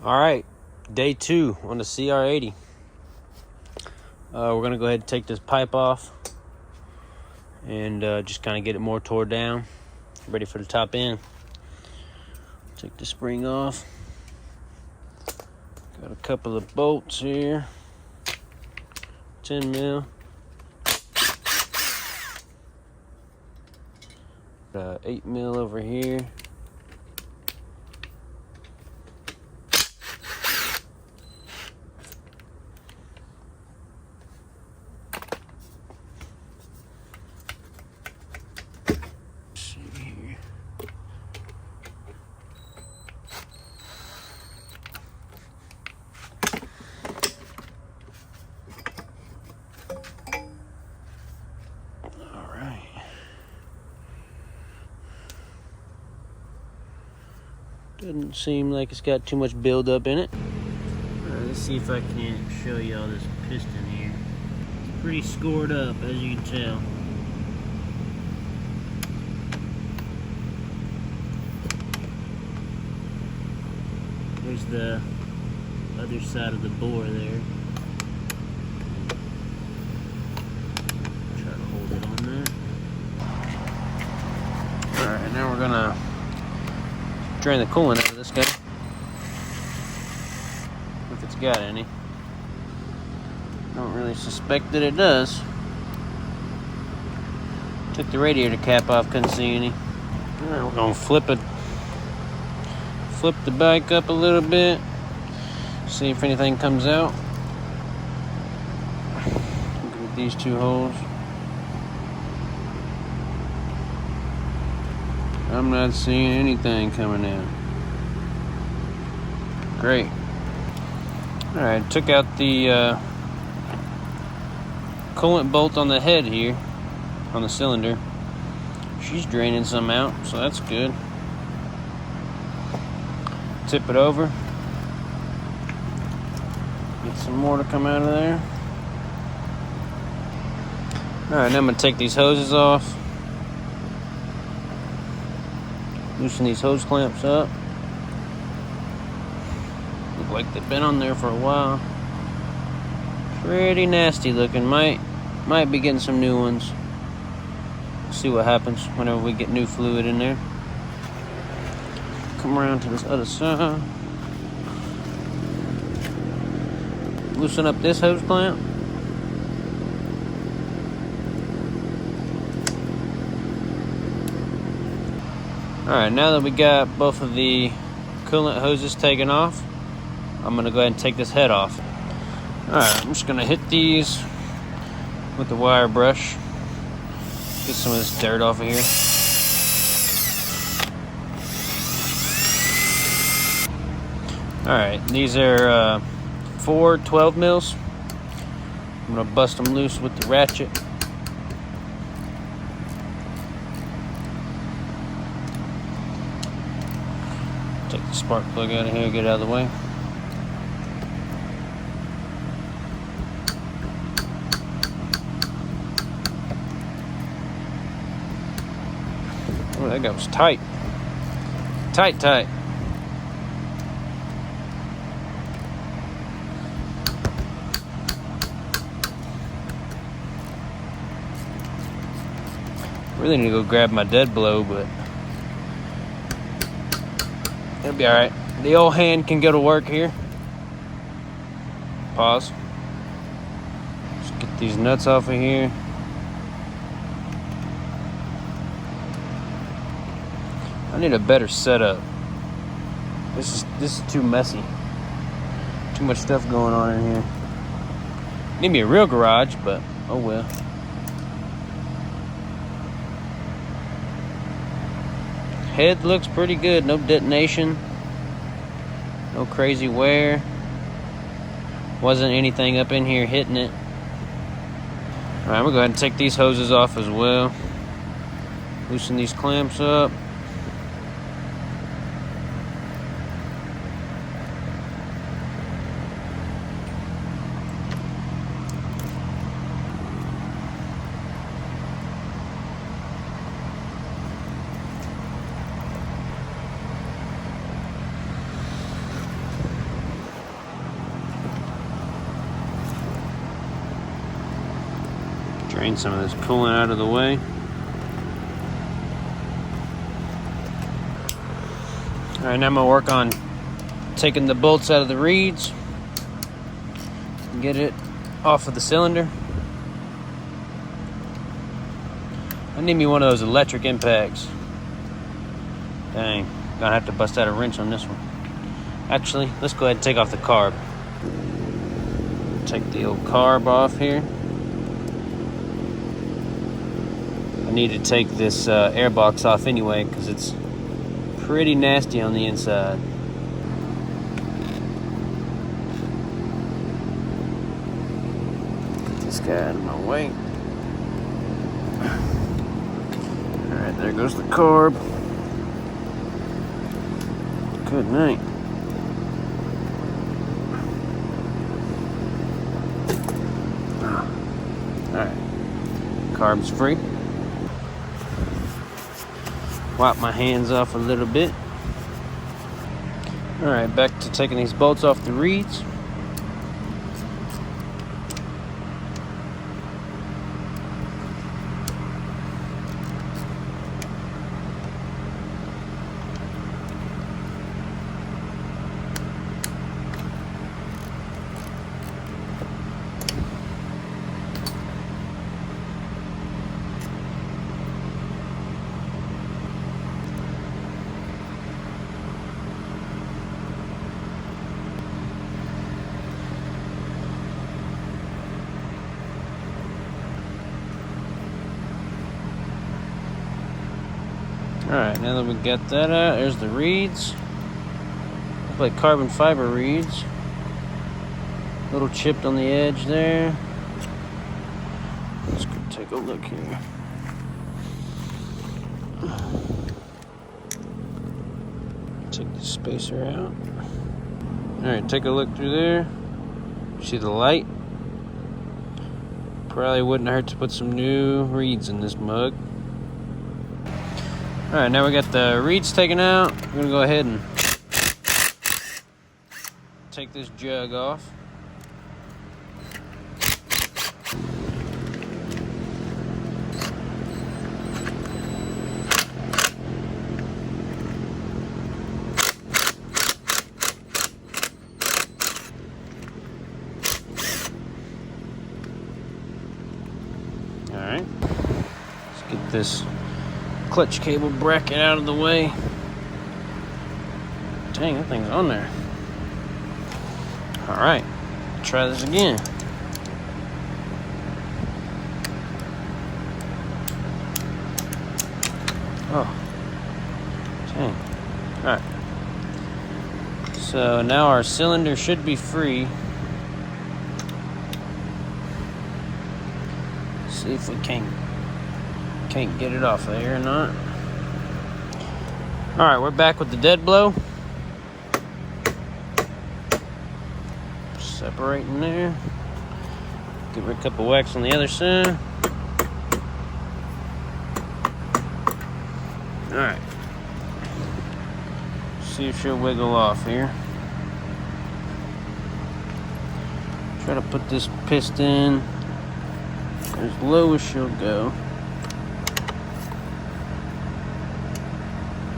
All right, day 2 on the CR80. We're gonna go ahead and take this pipe off and just kind of get it more tore down, ready for the top end. Take the spring off. Got a couple of bolts here, 10 mil. 8 mil over here. Doesn't seem like it's got too much buildup in it. Let's see if I can show you all this piston here. It's pretty scored up, as you can tell. There's the other side of the bore there. Try to hold it on there. Alright, now we're gonna drain the coolant out of this guy, if it's got any. Don't really suspect that it does. Took the radiator cap off, couldn't see any. Alright, we're gonna flip the bike up a little bit, see if anything comes out. Look at these two holes. I'm not seeing anything coming in. Great. Alright, took out the coolant bolt on the head here, on the cylinder. She's draining some out, so that's good. Tip it over. Get some more to come out of there. Alright, now I'm going to take these hoses off. Loosen these hose clamps up. Look like they've been on there for a while. Pretty nasty looking. Might be getting some new ones. See what happens whenever we get new fluid in there. Come around to this other side. Loosen up this hose clamp. Alright, now that we got both of the coolant hoses taken off, I'm going to go ahead and take this head off. Alright, I'm just going to hit these with the wire brush. Get some of this dirt off of here. Alright, these are 4 12 mils. I'm going to bust them loose with the ratchet. Take the spark plug out of here, get it out of the way. Oh, that guy was tight. Tight. Really need to go grab my dead blow, but it'll be alright. The old hand can go to work here. Pause. Just get these nuts off of here. I need a better setup. This is too messy. Too much stuff going on in here. Need me a real garage, but oh well. Head looks pretty good. No detonation. No crazy wear. Wasn't anything up in here hitting it. Alright, I'm going to go ahead and take these hoses off as well. Loosen these clamps up. Drain some of this coolant out of the way. Alright, now I'm going to work on taking the bolts out of the reeds and get it off of the cylinder. I need me one of those electric impacts. Dang, gonna have to bust out a wrench on this one. Actually, let's go ahead and take off the carb. Take the old carb off here. I need to take this air box off anyway because it's pretty nasty on the inside. Get this guy out of my way. Alright, there goes the carb. Good night. Alright, carb's free. Wipe my hands off a little bit. Alright, back to taking these bolts off the reeds. Alright, now that we got that out, there's the reeds. Look like carbon fiber reeds. A little chipped on the edge there. Let's go take a look here. Take the spacer out. Alright, take a look through there. See the light? Probably wouldn't hurt to put some new reeds in this mug. Alright, now we got the reeds taken out. We're going to go ahead and take this jug off. Alright, let's get this clutch cable bracket out of the way. Dang, that thing's on there. Alright, try this again. Oh, dang. Alright. So now our cylinder should be free. See if we can't get it off there or not. Alright, we're back with the dead blow. Separating there. Give her a couple whacks on the other side. Alright. See if she'll wiggle off here. Try to put this piston as low as she'll go.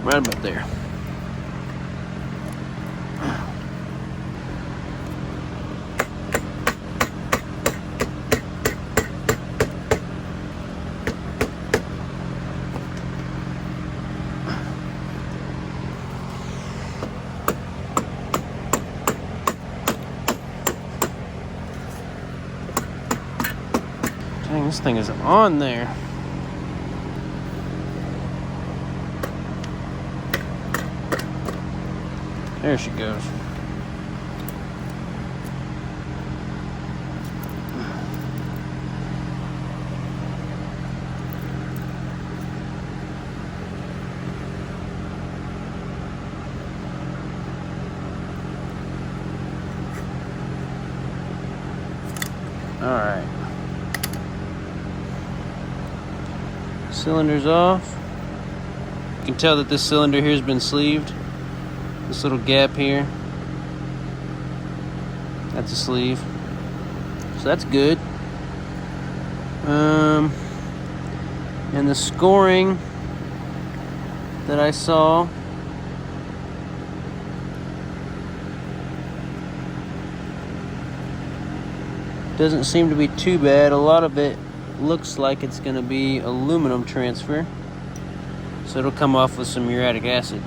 Right about there. Dang, this thing is on there. There she goes. All right. Cylinder's off. You can tell that this cylinder here has been sleeved. This little gap here, that's a sleeve, so that's good. And the scoring that I saw, doesn't seem to be too bad. A lot of it looks like it's going to be aluminum transfer, so it'll come off with some muriatic acid,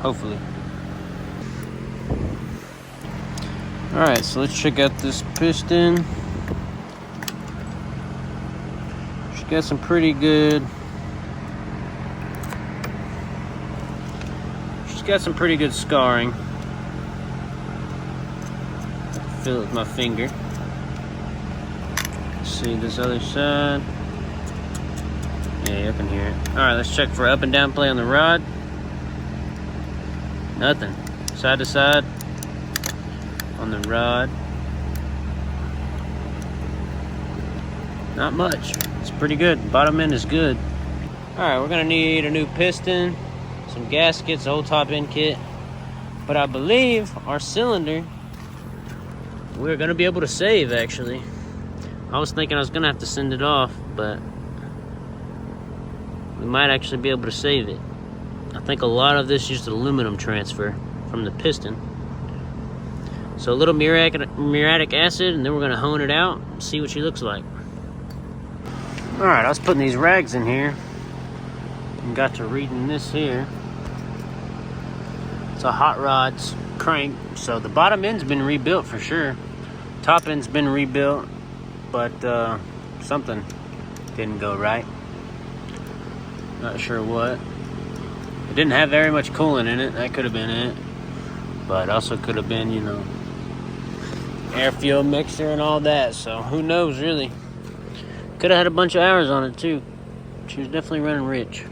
hopefully. Alright, so let's check out this piston. She's got some pretty good scarring. Feel it with my finger. Let's see this other side. Yeah, you can hear it. Alright, let's check for up and down play on the rod. Nothing. Side to side on the rod. Not much. It's pretty good. Bottom end is good. Alright, we're gonna need a new piston, some gaskets, a whole top end kit. But I believe our cylinder we're gonna be able to save, actually. I was thinking I was gonna have to send it off, but we might actually be able to save it. I think a lot of this used aluminum transfer from the piston. So a little muriatic acid, and then we're gonna hone it out and see what she looks like. Alright, I was putting these rags in here and got to reading this here. It's a hot rod's crank, so the bottom end's been rebuilt for sure. Top end's been rebuilt, but something didn't go right. Not sure what. It didn't have very much coolant in it. That could have been it. But also could have been, you know, air fuel mixer and all that. So who knows, really. Could have had a bunch of hours on it too. She was definitely running rich.